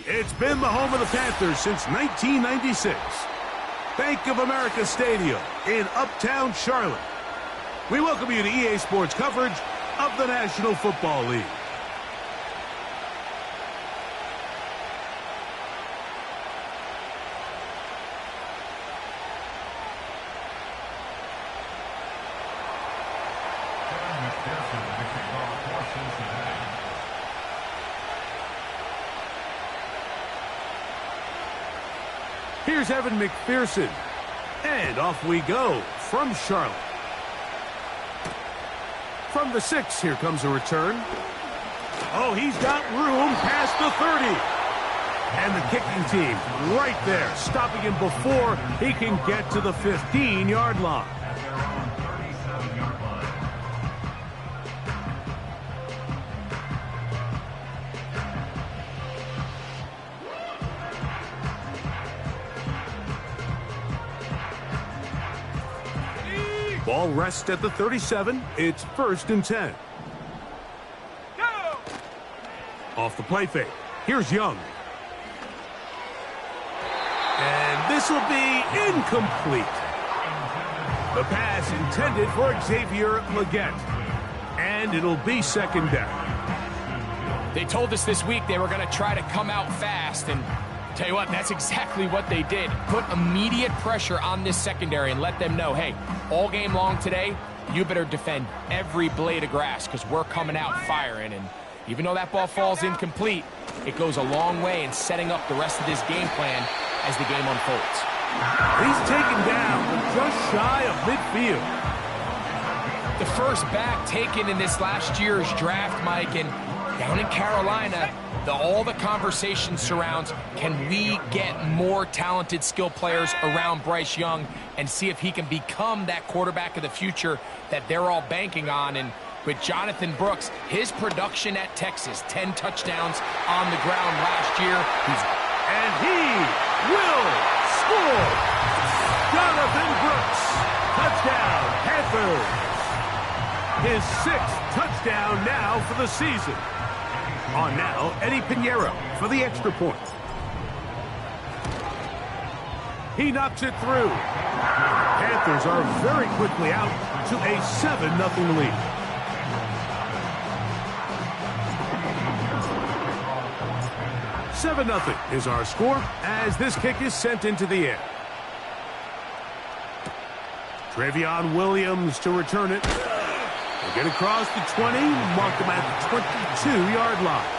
It's been the home of the Panthers since 1996. Bank of America Stadium in Uptown Charlotte. We welcome you to EA Sports coverage of the National Football League. Here's Evan McPherson. And off we go from Charlotte. From the 6, here comes a return. Oh, he's got room past the 30. And the kicking team right there, stopping him before he can get to the 15-yard line. Ball rests at the 37. It's 1st and 10. Go! Off the play fake. Here's Young. And this will be incomplete. The pass intended for Xavier Legette. And it'll be 2nd down. They told us this week they were going to try to come out fast, and tell you what, that's exactly what they did. Put immediate pressure on this secondary and let them know, hey, all game long today, you better defend every blade of grass because we're coming out firing. And even though that ball falls incomplete, it goes a long way in setting up the rest of this game plan as the game unfolds. He's taken down just shy of midfield. The first back taken in this last year's draft, Mike, and down in Carolina, all the conversation surrounds, can we get more talented skill players around Bryce Young and see if he can become that quarterback of the future that they're all banking on. And with Jonathan Brooks, his production at Texas, 10 touchdowns on the ground last year. And he will score! Jonathan Brooks, touchdown Panthers! His 6th touchdown now for the season. On now, Eddie Pinheiro for the extra point. He knocks it through. Panthers are very quickly out to a 7-0 lead. $7-0 is our score as this kick is sent into the air. Travion Williams to return it. They get across the 20, mark them at the 22-yard line.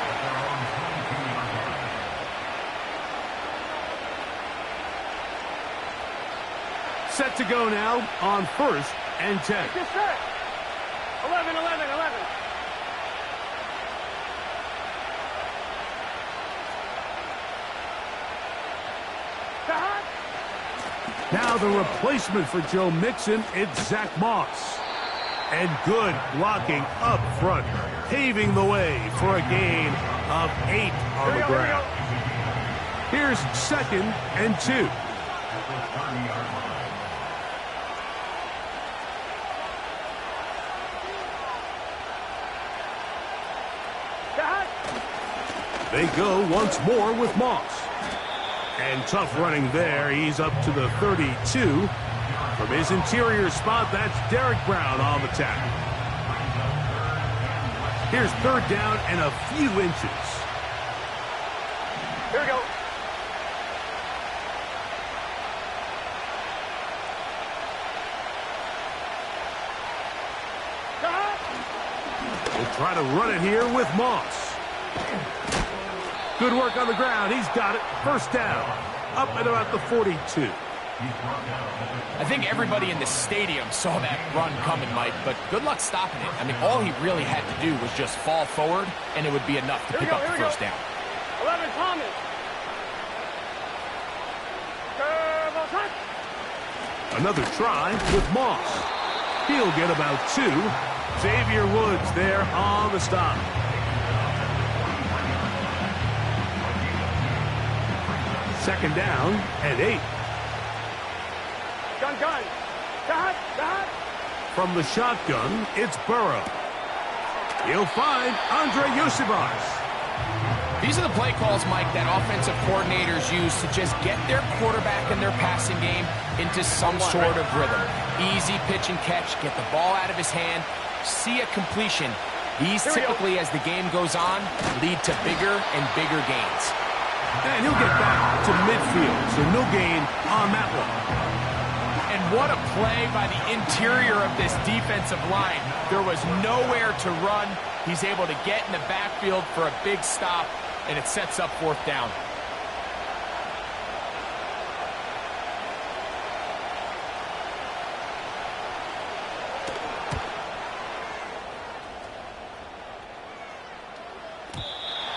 Set to go now on 1st and 10. 11. Now the replacement for Joe Mixon, it's Zach Moss. And good blocking up front, paving the way for a gain of 8 on the ground. Here's 2nd and 2. They go once more with Moss. And tough running there. He's up to the 32. From his interior spot, that's Derek Brown on the tackle. Here's 3rd down and a few inches. Here we go. We'll try to run it here with Moss. Good work on the ground. He's got it. 1st down. Up at about the 42. I think everybody in the stadium saw that run coming, Mike, but good luck stopping it. I mean, all he really had to do was just fall forward, and it would be enough to pick up the 1st down. 11, Thomas. Another try with Moss. He'll get about 2. Xavier Woods there on the stop. Second down and 8. Gun. From the shotgun, it's Burrow. He'll find Andre Yosibas. These are the play calls, Mike, that offensive coordinators use to just get their quarterback and their passing game into some sort of rhythm. Easy pitch and catch, get the ball out of his hand, see a completion. These typically, as the game goes on, lead to bigger and bigger gains. And he'll get back to midfield, so no gain on that one. And what a play by the interior of this defensive line. There was nowhere to run. He's able to get in the backfield for a big stop, and it sets up 4th down.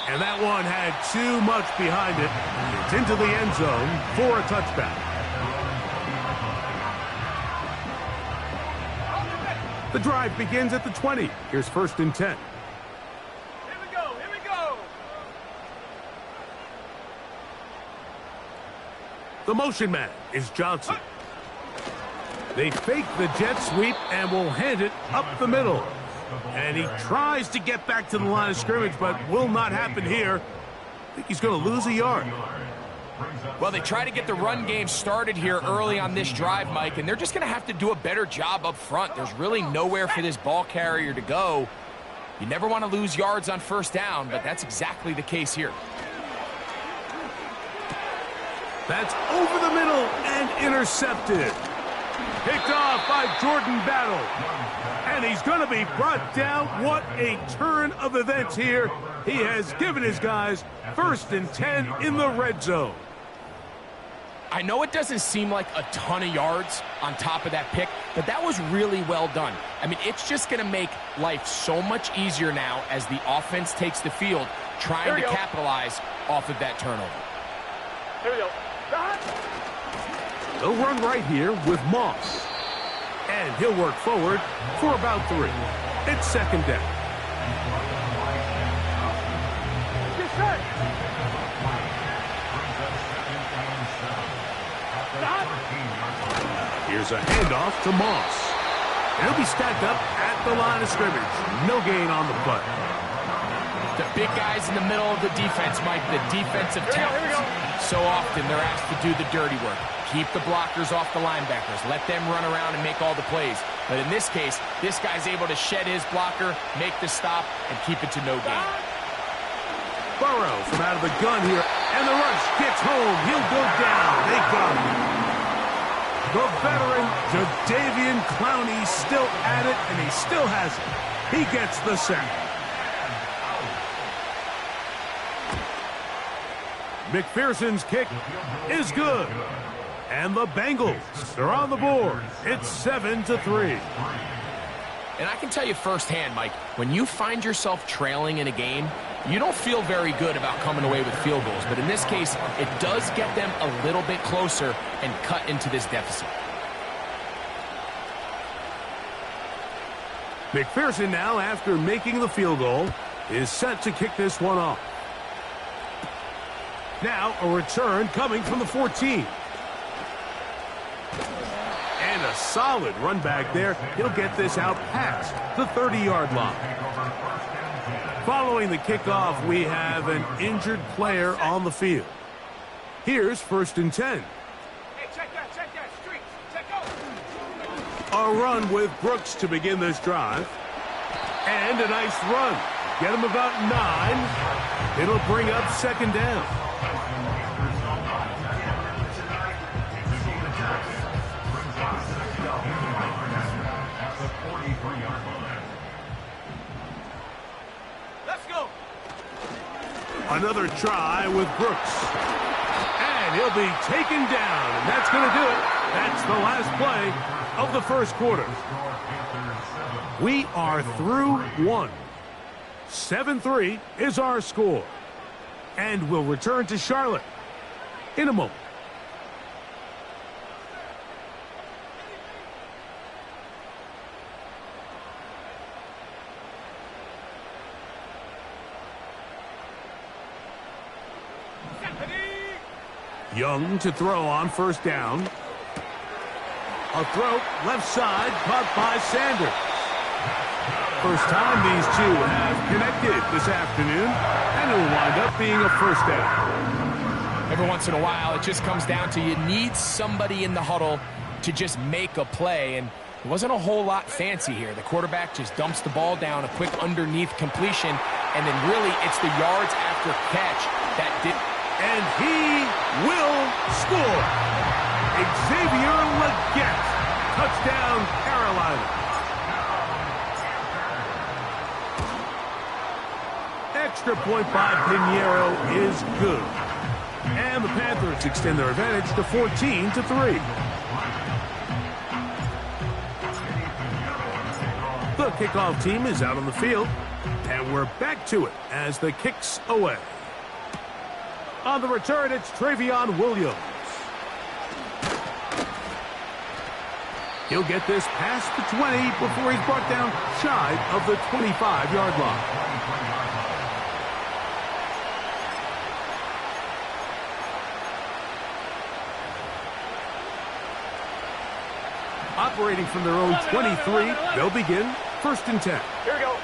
And that one had too much behind it. It's into the end zone for a touchback. The drive begins at the 20. Here's 1st and 10. Here we go. Here we go. The motion man is Johnson. They fake the jet sweep and will hand it up the middle. And he tries to get back to the line of scrimmage, but will not happen here. I think he's going to lose a yard. Well, they try to get the run game started here early on this drive, Mike, and they're just going to have to do a better job up front. There's really nowhere for this ball carrier to go. You never want to lose yards on 1st down, but that's exactly the case here. That's over the middle and intercepted. Picked off by Jordan Battle. And he's going to be brought down. What a turn of events here. He has given his guys 1st and 10 in the red zone. I know it doesn't seem like a ton of yards on top of that pick, but that was really well done. I mean, it's just going to make life so much easier now as the offense takes the field, trying to capitalize off of that turnover. Here we go. They'll run right here with Moss. And he'll work forward for about 3. It's 2nd down. Get set. Here's a handoff to Moss. And he'll be stacked up at the line of scrimmage. No gain on the play. The big guys in the middle of the defense, Mike, the defensive tackles. So often they're asked to do the dirty work. Keep the blockers off the linebackers. Let them run around and make all the plays. But in this case, this guy's able to shed his blocker, make the stop, and keep it to no gain. Burrow from out of the gun here. And the rush gets home. He'll go down. They got him. The veteran, Jadeveon Clowney, still at it, and he still has it. He gets the sack. McPherson's kick is good. And the Bengals are on the board. It's 7-3. And I can tell you firsthand, Mike, when you find yourself trailing in a game, you don't feel very good about coming away with field goals. But in this case, it does get them a little bit closer and cut into this deficit. McPherson now, after making the field goal, is set to kick this one off. Now a return coming from the 14. And a solid run back there. He'll get this out past the 30-yard line. Following the kickoff, we have an injured player on the field. Here's 1st and 10. Hey, check that, street. Check out. A run with Brooks to begin this drive. And a nice run. Get him about 9. It'll bring up 2nd down. Another try with Brooks. And he'll be taken down. And that's going to do it. That's the last play of the 1st quarter. We are through 1. 7-3 is our score. And we'll return to Charlotte in a moment. Young to throw on 1st down. A throw left side caught by Sanders. First time these two have connected this afternoon, and it will wind up being a first down. Every once in a while, it just comes down to you need somebody in the huddle to just make a play, and it wasn't a whole lot fancy here. The quarterback just dumps the ball down, a quick underneath completion, and then really it's the yards after catch that did. And he will score. Xavier Legette, touchdown Carolina. Extra point by Pinheiro is good. And the Panthers extend their advantage to 14-3. The kickoff team is out on the field, and we're back to it as the kick's away. On the return, it's Travion Williams. He'll get this past the 20 before he's brought down shy of the 25-yard line. Operating from their own 23, they'll begin 1st and 10. Here we go.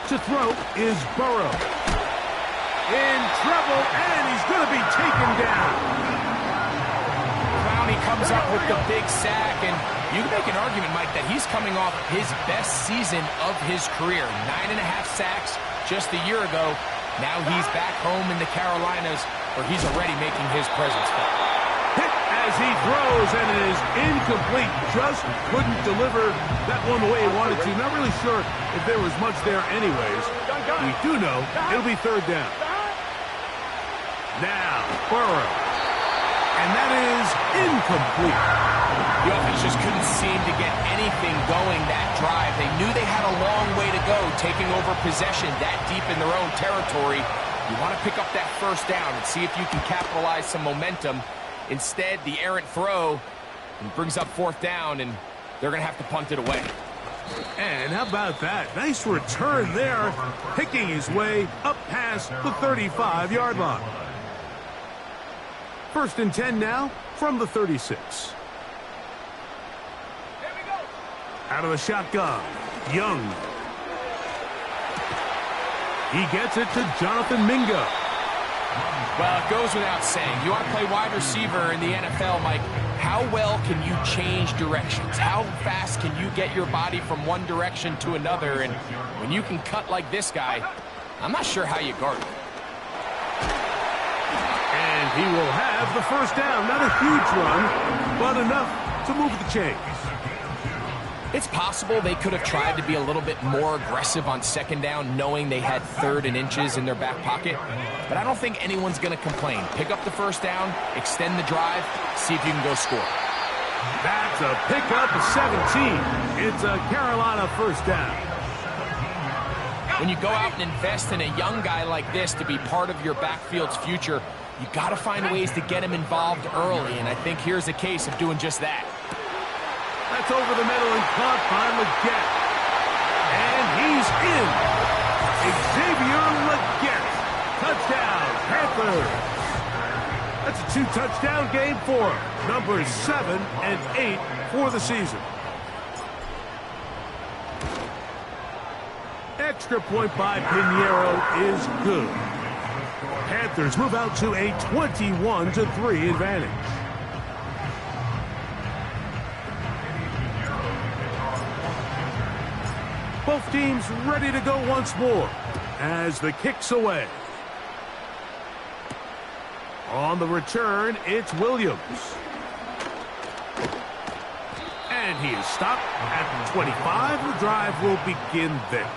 To throw is Burrow. In trouble, and he's going to be taken down. Clowney comes up with the big sack, and you can make an argument, Mike, that he's coming off his best season of his career. 9.5 sacks just a year ago. Now he's back home in the Carolinas, where he's already making his presence felt. Hit as he throws, and it is incomplete. Just couldn't deliver that one the way he wanted to. Not really sure if there was much there anyways. We do know it'll be 3rd down. Now, Burrow. And that is incomplete. The offense just couldn't seem to get anything going that drive. They knew they had a long way to go, taking over possession that deep in their own territory. You want to pick up that 1st down and see if you can capitalize some momentum. Instead, the errant throw brings up 4th down, and they're going to have to punt it away. And how about that? Nice return there, picking his way up past the 35-yard line. 1st and 10 now from the 36. Here we go. Out of the shotgun, Young. He gets it to Jonathan Mingo. Well, it goes without saying. You want to play wide receiver in the NFL, Mike. How well can you change directions? How fast can you get your body from one direction to another? And when you can cut like this guy, I'm not sure how you guard it. And he will have the 1st down. Not a huge run, but enough to move the chains. It's possible they could have tried to be a little bit more aggressive on 2nd down, knowing they had 3rd and inches in their back pocket. But I don't think anyone's going to complain. Pick up the 1st down, extend the drive, see if you can go score. That's a pickup of 17. It's a Carolina 1st down. When you go out and invest in a young guy like this to be part of your backfield's future, you got to find ways to get him involved early, and I think here's a case of doing just that. That's over the middle and caught by Legette. And he's in. Xavier Legette. Touchdown, Panthers. That's a 2-touchdown game for him. Numbers 7 and 8 for the season. Extra point by Pinheiro is good. Panthers move out to a 21-3 advantage. Both teams ready to go once more as the kick's away. On the return, it's Williams. And he is stopped at the 25. The drive will begin there.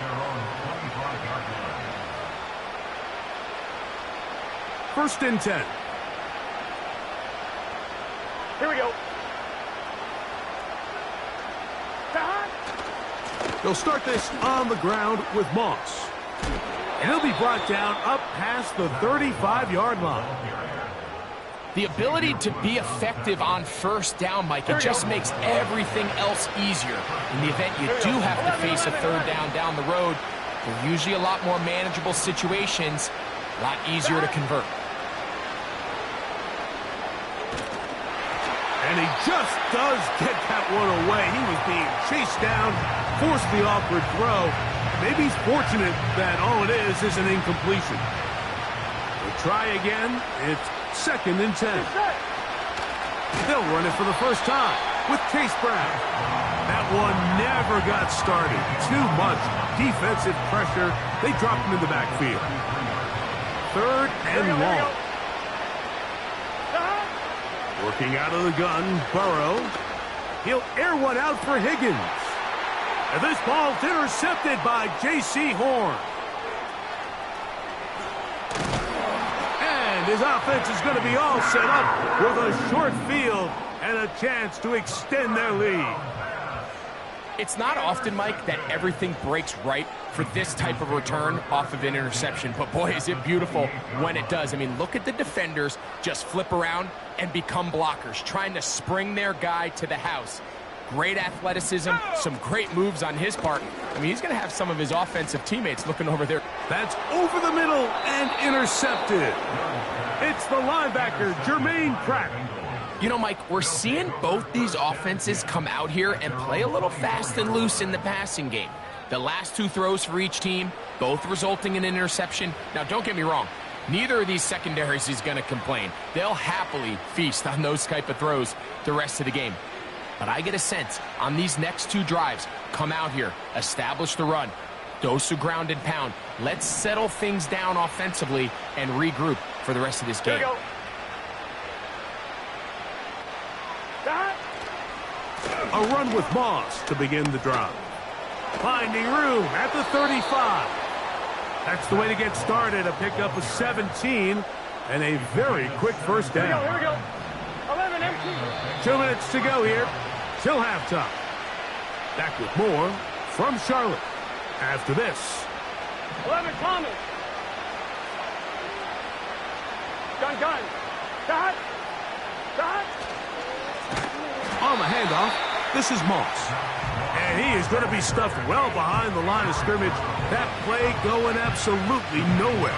First and 10. Here we go. They'll start this on the ground with Moss. And he'll be brought down up past the 35-yard line. The ability to be effective on 1st down, Mike, it just makes everything else easier. In the event you do have to face a 3rd down the road, they're usually a lot more manageable situations, a lot easier to convert. And he just does get that one away. He was being chased down, forced the awkward throw. Maybe he's fortunate that all it is an incompletion. We'll try again. It's 2nd and 10. They'll run it for the first time with Chase Brown. That one never got started. Too much defensive pressure. They dropped him in the backfield. 3rd and long. Working out of the gun, Burrow. He'll air one out for Higgins. And this ball's intercepted by J.C. Horn. And his offense is going to be all set up with a short field and a chance to extend their lead. It's not often, Mike, that everything breaks right for this type of return off of an interception. But, boy, is it beautiful when it does. I mean, look at the defenders just flip around and become blockers, trying to spring their guy to the house. Great athleticism, some great moves on his part. I mean, he's going to have some of his offensive teammates looking over there. That's over the middle and intercepted. It's the linebacker, Jermaine Pratt. You know, Mike, we're seeing both these offenses come out here and play a little fast and loose in the passing game. The last 2 throws for each team, both resulting in an interception. Now, don't get me wrong. Neither of these secondaries is going to complain. They'll happily feast on those type of throws the rest of the game. But I get a sense on these next 2 drives, come out here, establish the run, dose of ground and pound. Let's settle things down offensively and regroup for the rest of this game. A run with Moss to begin the drive. Finding room at the 35. That's the way to get started. A pickup of 17 and a very quick first down. Here we go. 11 empty. 2 minutes to go here till halftime. Back with more from Charlotte after this. 11 Thomas. Gun. Dot. On the handoff, this is Moss. And he is going to be stuffed well behind the line of scrimmage. That play going absolutely nowhere.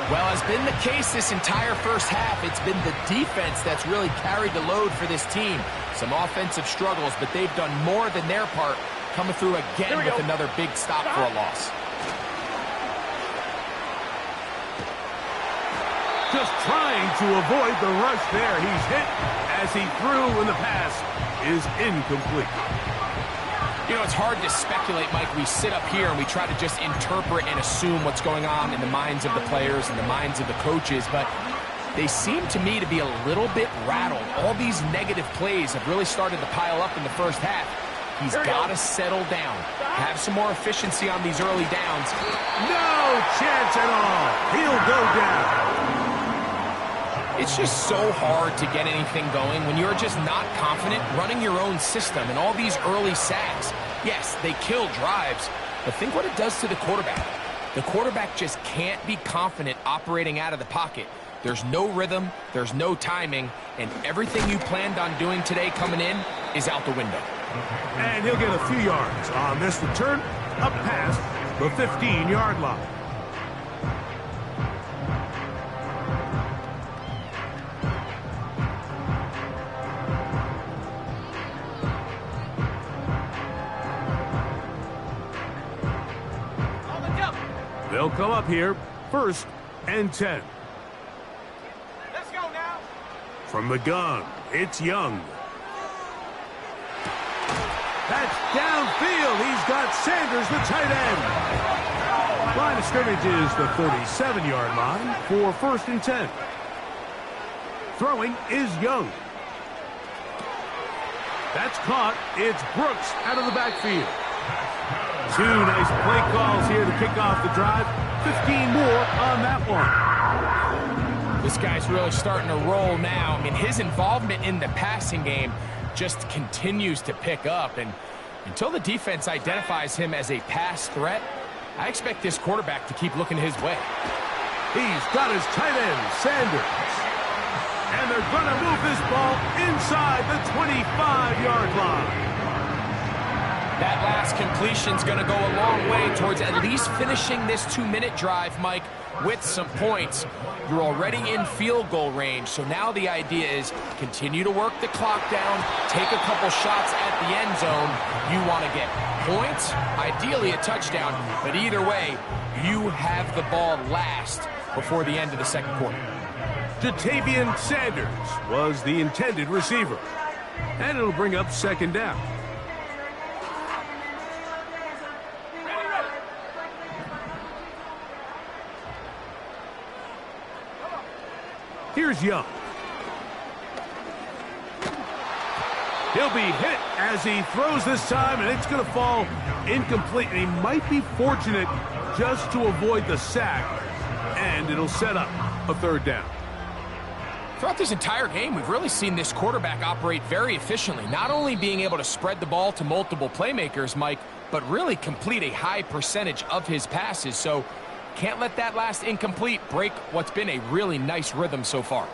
Well, as been the case this entire first half, it's been the defense that's really carried the load for this team. Some offensive struggles, but they've done more than their part, coming through again with another big stop for a loss. Just trying to avoid the rush there. He's hit as he threw when the pass is incomplete. You know, it's hard to speculate, Mike. We sit up here and we try to just interpret and assume what's going on in the minds of the players and the minds of the coaches, but they seem to me to be a little bit rattled. All these negative plays have really started to pile up in the first half. He's got to settle down, have some more efficiency on these early downs. No chance at all. He'll go down. It's just so hard to get anything going when you're just not confident running your own system, and all these early sacks. Yes, they kill drives, but think what it does to the quarterback. The quarterback just can't be confident operating out of the pocket. There's no rhythm, there's no timing, and everything you planned on doing today coming in is out the window. And he'll get a few yards on this return up past the 15-yard line. They'll come up here, 1st and 10. Let's go now. From the gun, it's Young. That's downfield. He's got Sanders, the tight end. Line of scrimmage is the 37-yard line for 1st and 10. Throwing is Young. That's caught. It's Brooks out of the backfield. 2 nice play calls here to kick off the drive. 15 more on that one. This guy's really starting to roll now. I mean, his involvement in the passing game just continues to pick up. And until the defense identifies him as a pass threat, I expect this quarterback to keep looking his way. He's got his tight end, Sanders. And they're going to move this ball inside the 25-yard line. That last completion's going to go a long way towards at least finishing this 2-minute drive, Mike, with some points. You're already in field goal range, so now the idea is continue to work the clock down, take a couple shots at the end zone. You want to get points, ideally a touchdown, but either way, you have the ball last before the end of the second quarter. Jatavian Sanders was the intended receiver, and it'll bring up second down. Here's Young. He'll be hit as he throws this time, and it's going to fall incomplete. And he might be fortunate just to avoid the sack, and it'll set up a third down. Throughout this entire game, we've really seen this quarterback operate very efficiently, not only being able to spread the ball to multiple playmakers, Mike, but really complete a high percentage of his passes. So can't let that last incomplete break what's been a really nice rhythm so far.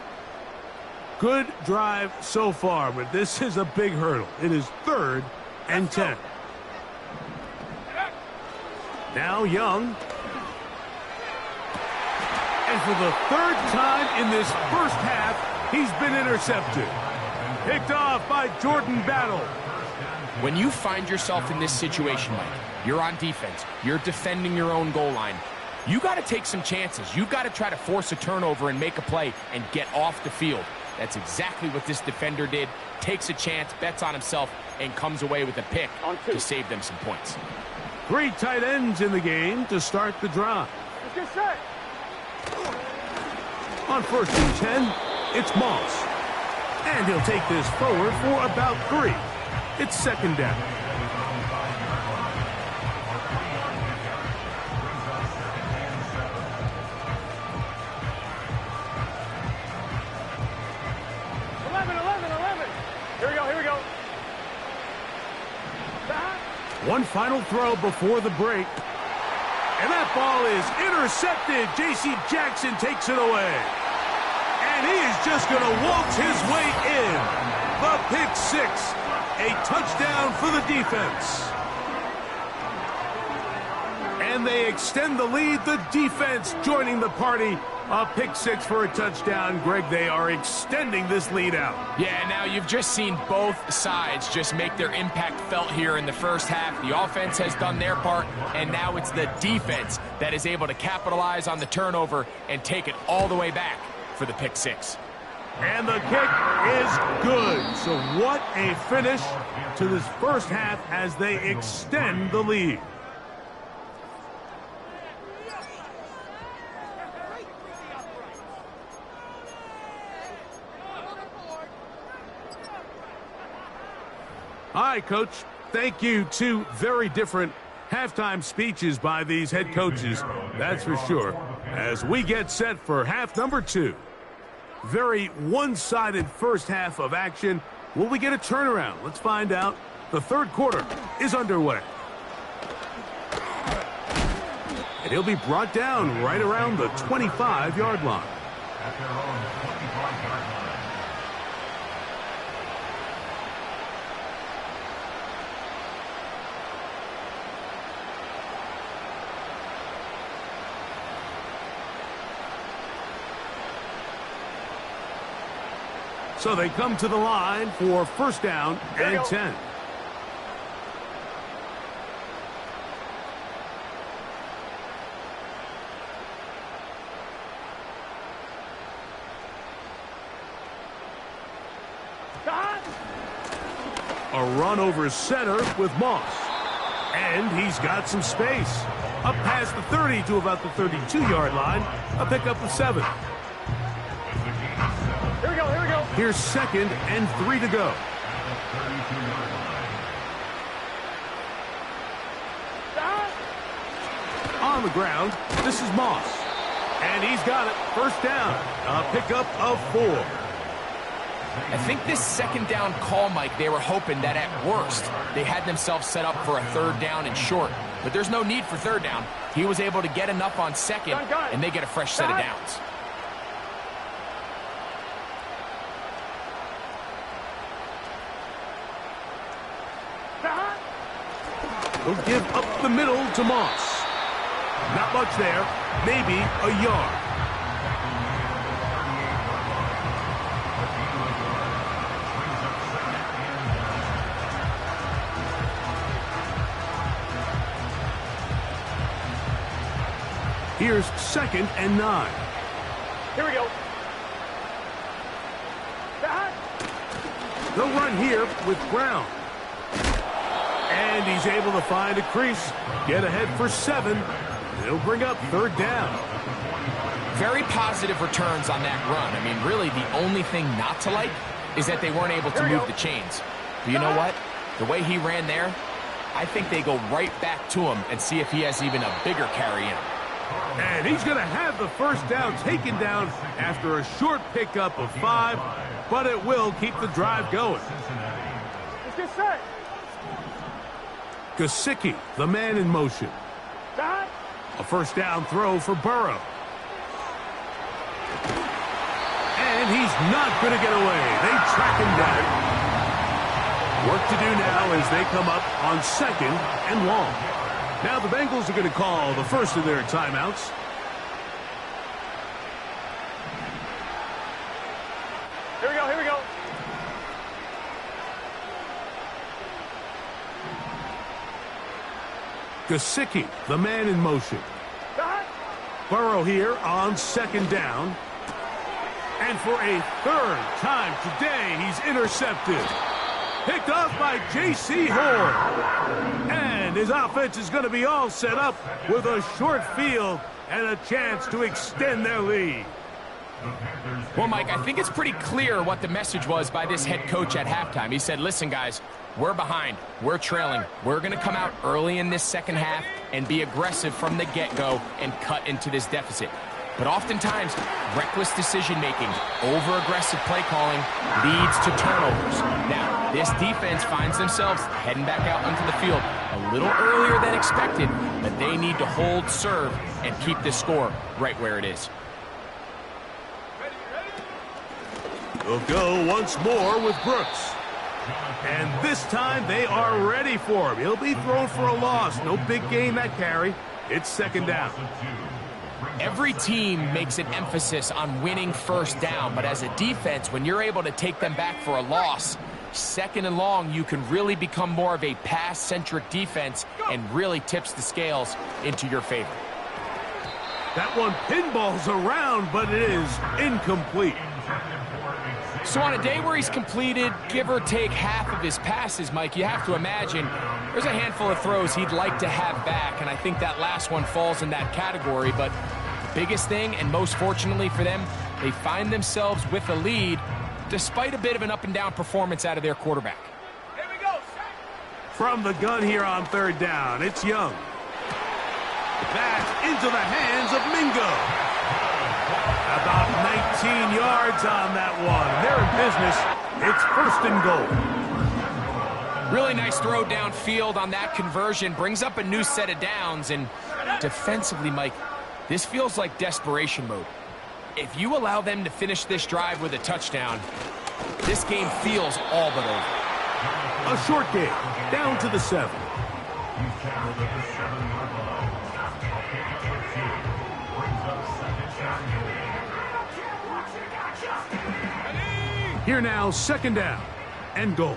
Good drive so far, but this is a big hurdle. It is 3rd and 10. Now Young. And for the 3rd time in this first half, he's been intercepted. Picked off by Jordan Battle. When you find yourself in this situation, Mike, you're on defense, you're defending your own goal line, you got to take some chances. You got to try to force a turnover and make a play and get off the field. That's exactly what this defender did. Takes a chance, bets on himself, and comes away with a pick to save them some points. 3 tight ends in the game to start the drive. Get set. On 1st and 10, it's Moss. And he'll take this forward for about 3. It's second down. One final throw before the break. And that ball is intercepted. J.C. Jackson takes it away. And he is just going to waltz his way in. The pick 6. A touchdown for the defense. And they extend the lead. The defense joining the party. A pick 6 for a touchdown. Greg, they are extending this lead out. Yeah, now you've just seen both sides just make their impact felt here in the first half. The offense has done their part, and now it's the defense that is able to capitalize on the turnover and take it all the way back for the pick 6. And the kick is good. So what a finish to this first half as they extend the lead. All right, Coach, thank you. 2 very different halftime speeches by these head coaches, that's for sure, as we get set for half number 2. Very one-sided first half of action. Will we get a turnaround? Let's find out. The third quarter is underway. And he'll be brought down right around the 25-yard line. So they come to the line for first down and 10. A run over center with Moss. And he's got some space. Up past the 30 to about the 32-yard line. A pickup of 7. Here we go, here we go. Here's 2nd and 3 to go. On the ground, this is Moss. And he's got it. First down. A pickup of 4. I think this second down call, Mike, they were hoping that at worst they had themselves set up for a third down and short. But there's no need for third down. He was able to get enough on second, and they get a fresh set of downs. He'll give up the middle to Moss. Not much there, maybe a yard. Here's 2nd and 9. Here we go. They'll run here with Brown. And he's able to find a crease. Get ahead for 7. They'll bring up 3rd down. Very positive returns on that run. I mean, really, the only thing not to like is that they weren't able to move the chains. But you know what? The way he ran there, I think they go right back to him and see if he has even a bigger carry in him. And he's going to have the 1st down taken down after a short pickup of 5, but it will keep the drive going. Let's get set. Gesicki, the man in motion. A 1st down throw for Burrow. And he's not going to get away. They track him down. Work to do now as they come up on 2nd and long. Now the Bengals are going to call the first of their timeouts. Here we go, here we go. Gesicki, the man in motion. Burrow here on 2nd down. And for a 3rd time today, he's intercepted. Picked off by J.C. Horn. And his offense is going to be all set up with a short field and a chance to extend their lead. Well, Mike, I think it's pretty clear what the message was by this head coach at halftime. He said, listen, guys, we're behind. We're trailing. We're going to come out early in this second half and be aggressive from the get-go and cut into this deficit. But oftentimes, reckless decision-making, over-aggressive play calling leads to turnovers. Now, this defense finds themselves heading back out onto the field a little earlier than expected, but they need to hold serve and keep this score right where it is. They'll go once more with Brooks. And this time they are ready for him. He'll be thrown for a loss. No big gain that carry. It's 2nd down. Every team makes an emphasis on winning 1st down, but as a defense, when you're able to take them back for a loss, 2nd and long, you can really become more of a pass-centric defense and really tips the scales into your favor. That one pinballs around, but it is incomplete. So on a day where he's completed, give or take half of his passes, Mike, you have to imagine there's a handful of throws he'd like to have back, and I think that last one falls in that category. But the biggest thing, and most fortunately for them, they find themselves with a lead despite a bit of an up-and-down performance out of their quarterback. Here we go. From the gun here on 3rd down, it's Young. Back into the hands of Mingo. About 19 yards on that one. They're in business. It's 1st and goal. Really nice throw downfield on that conversion. Brings up a new set of downs. And defensively, Mike, this feels like desperation mode. If you allow them to finish this drive with a touchdown, this game feels all but over. A short game, down to the 7. Here now, 2nd down and goal.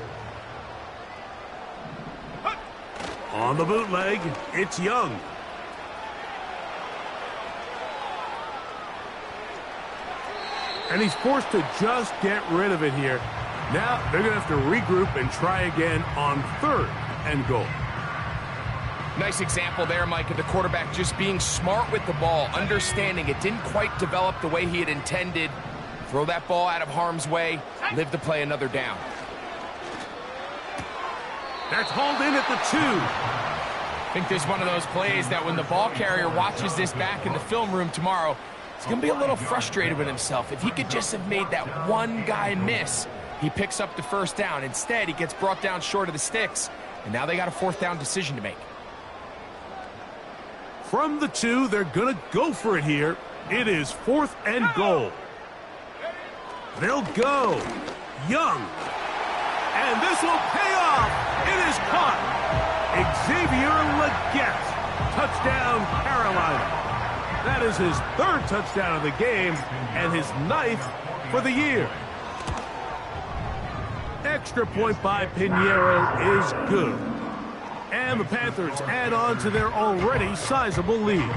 On the bootleg, it's Young. And he's forced to just get rid of it here. Now they're going to have to regroup and try again on 3rd and goal. Nice example there, Mike, of the quarterback just being smart with the ball, understanding it didn't quite develop the way he had intended. Throw that ball out of harm's way, live to play another down. That's hauled in at the 2. I think this is one of those plays that when the ball carrier watches this back in the film room tomorrow, he's going to be a little frustrated with himself. If he could just have made that one guy miss, he picks up the 1st down. Instead, he gets brought down short of the sticks, and now they got a 4th down decision to make. From the 2, they're going to go for it here. It is 4th and goal. They'll go. Young. And this will pay off. It is caught. Xavier Legette. Touchdown, Carolina. That is his 3rd touchdown of the game and his 9th for the year. Extra point by Pinheiro is good. And the Panthers add on to their already sizable lead.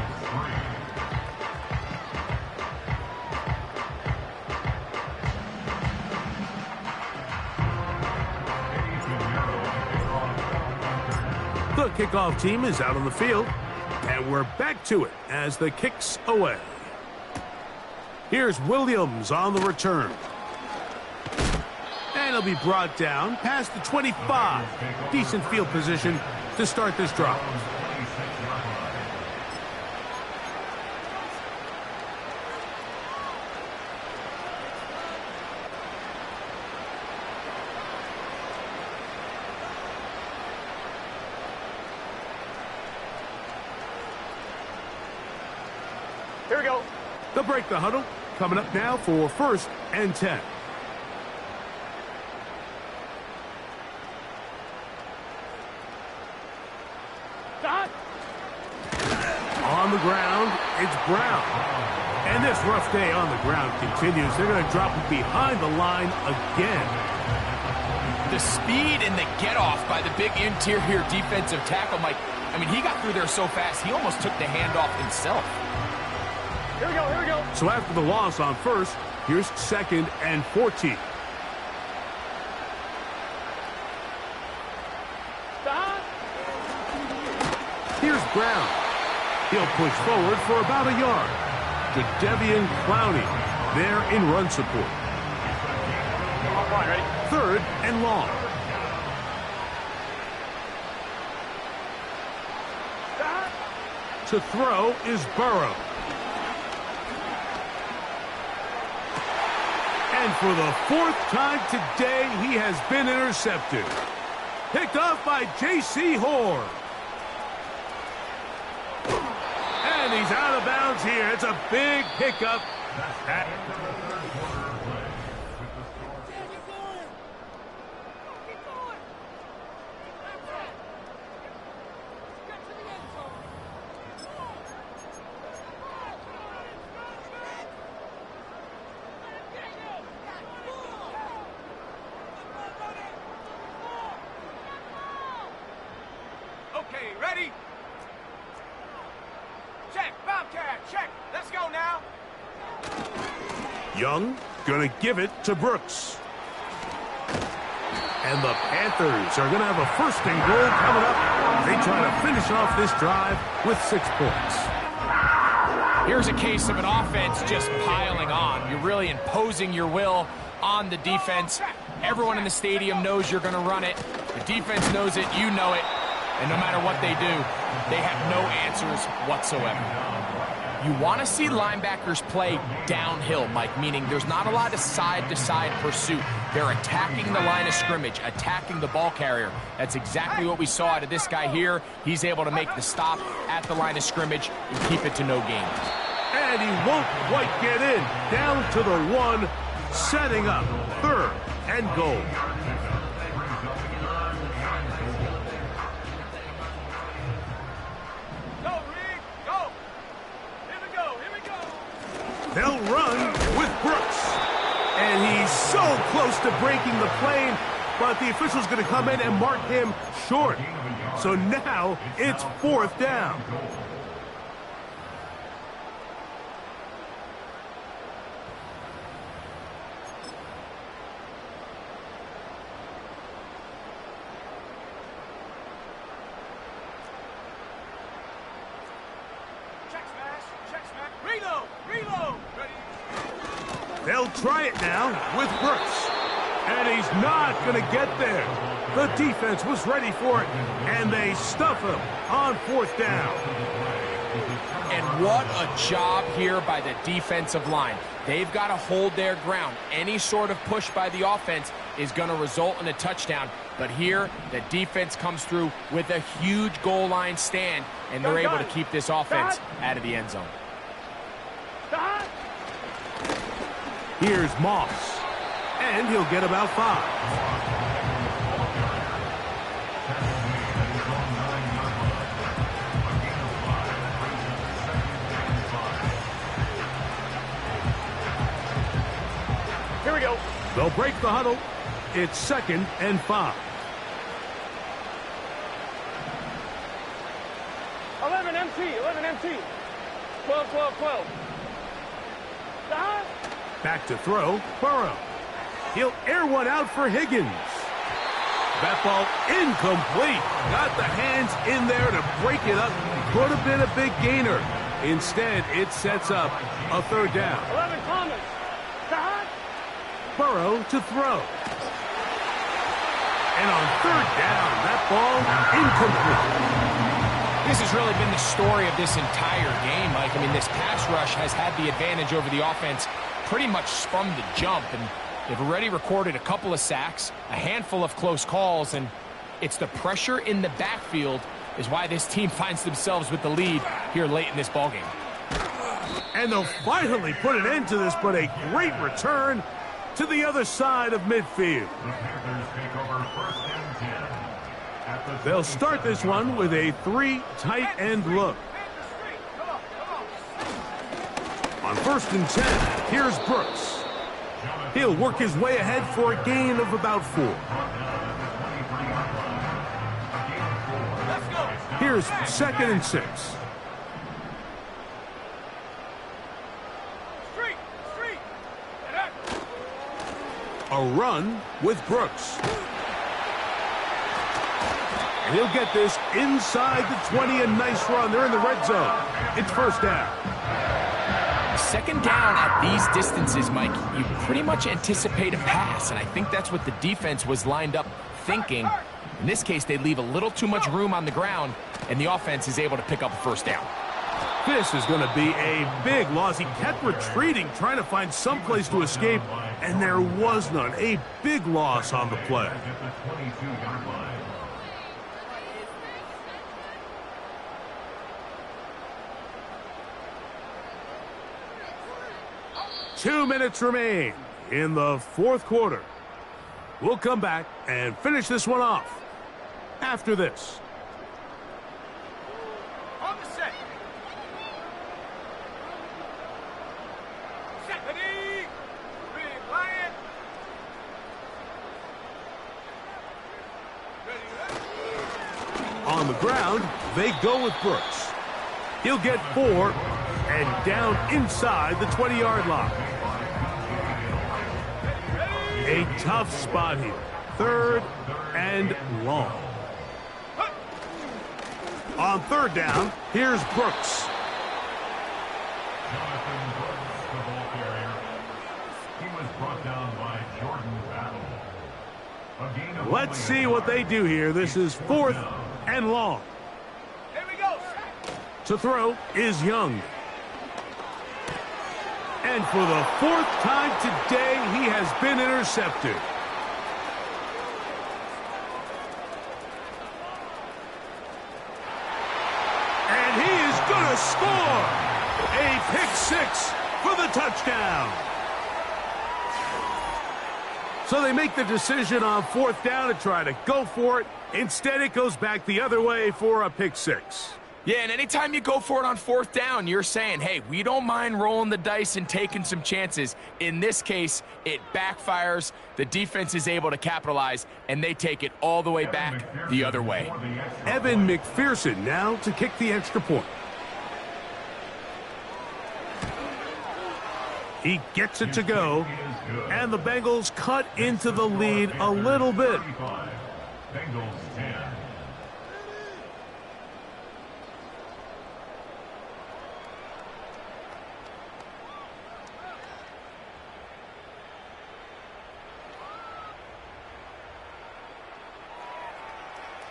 The kickoff team is out on the field, and we're back to it as the kick's away. Here's Williams on the return. And he'll be brought down past the 25. Decent field position to start this drive. Here we go. They'll break the huddle. Coming up now for 1st and 10. On the ground, it's Brown. And this rough day on the ground continues. They're going to drop it behind the line again. The speed and the get-off by the big interior defensive tackle, Mike. I mean, he got through there so fast, he almost took the handoff himself. Here we go, here we go. So after the loss on 1st, here's 2nd and 14. Here's Brown. He'll push forward for about a yard. Jadeveon Clowney there in run support. Offline, ready? 3rd and long. To throw is Burrow. And for the 4th time today, he has been intercepted. Picked off by J.C. Horn. And he's out of bounds here. It's a big pickup. Okay, ready? Check, Bobcat, check. Let's go now. Young gonna give it to Brooks. And the Panthers are gonna have a 1st and goal coming up. They try to finish off this drive with 6 points. Here's a case of an offense just piling on. You're really imposing your will on the defense. Everyone in the stadium knows you're gonna run it. The defense knows it, you know it. And no matter what they do, they have no answers whatsoever. You want to see linebackers play downhill, Mike, meaning there's not a lot of side-to-side pursuit. They're attacking the line of scrimmage, attacking the ball carrier. That's exactly what we saw out of this guy here. He's able to make the stop at the line of scrimmage and keep it to no gain. And he won't quite get in. Down to the 1, setting up 3rd and goal. They'll run with Brooks. And he's so close to breaking the plane, but the official's going to come in and mark him short. So now it's 4th down. They'll try it now with Brooks. And he's not going to get there. The defense was ready for it, and they stuff him on 4th down. And what a job here by the defensive line. They've got to hold their ground. Any sort of push by the offense is going to result in a touchdown. But here, the defense comes through with a huge goal line stand, and they're able to keep this offense out of the end zone. Here's Moss, and he'll get about 5. They'll break the huddle. It's 2nd and 5. 11 MT, 11 MT. 12, 12, 12. Back to throw, Burrow. He'll air one out for Higgins. That ball incomplete. Got the hands in there to break it up. Could have been a big gainer. Instead, it sets up a 3rd down. 11 Thomas. Burrow to throw. And on 3rd down, that ball incomplete. This has really been the story of this entire game, Mike. I mean, this pass rush has had the advantage over the offense pretty much from the jump, and they've already recorded a couple of sacks, a handful of close calls, and it's the pressure in the backfield is why this team finds themselves with the lead here late in this ballgame. And they'll finally put an end to this, but a great return to the other side of midfield. They'll start this one with a 3 tight end look. On 1st and 10, here's Brooks. He'll work his way ahead for a gain of about 4. Here's 2nd and 6. A run with Brooks. And he'll get this inside the 20. A nice run. They're in the red zone. It's 1st down. 2nd down at these distances, Mike, you pretty much anticipate a pass, and I think that's what the defense was lined up thinking. In this case, they leave a little too much room on the ground, and the offense is able to pick up a 1st down. This is going to be a big loss. He kept retreating, trying to find some place to escape, and there was none. A big loss on the play. 2 minutes remain in the 4th quarter. We'll come back and finish this one off after this. On the set. Set. Ready. Big Lion. Ready. On the ground, they go with Brooks. He'll get 4 and down inside the 20-yard line. A tough spot here. 3rd and long. On 3rd down, here's Brooks. Let's see what they do here. This is 4th and long. Here we go. To throw is Young. And for the 4th time today, he has been intercepted. And he is going to score. A pick 6 for the touchdown. So they make the decision on 4th down to try to go for it. Instead, it goes back the other way for a pick 6. Yeah, and anytime you go for it on 4th down, you're saying, hey, we don't mind rolling the dice and taking some chances. In this case, it backfires. The defense is able to capitalize, and they take it all the way back the other way. Evan McPherson now to kick the extra point. He gets it to go, and the Bengals cut into the lead a little bit. Bengals 10.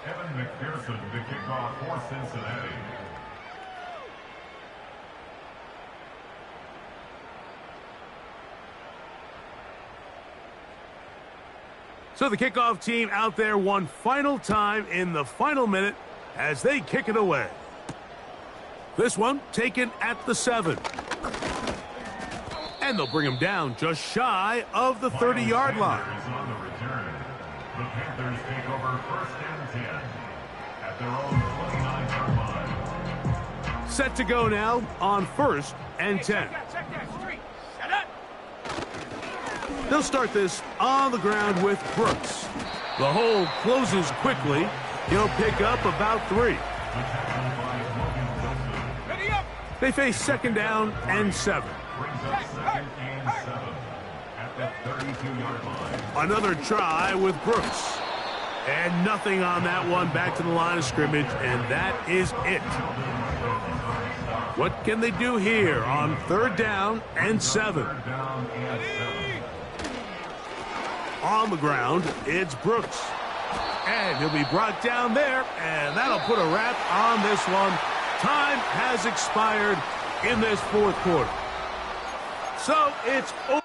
Evan McPherson to kick off for Cincinnati. So the kickoff team out there one final time in the final minute as they kick it away. This one taken at the 7. And they'll bring him down just shy of the 30-yard line. On the return. The Panthers take over 1st and 10 at their own 29-yard line. Set to go now on 1st and 10. Check that street. Shut up. They'll start this on the ground with Brooks. The hole closes quickly. He'll pick up about 3. They face second down and 7. Another try with Brooks. And nothing on that one. Back to the line of scrimmage, and that is it. What can they do here on third down and 7? On the ground, it's Brooks. And he'll be brought down there, and that'll put a wrap on this one. Time has expired in this fourth quarter. So it's over.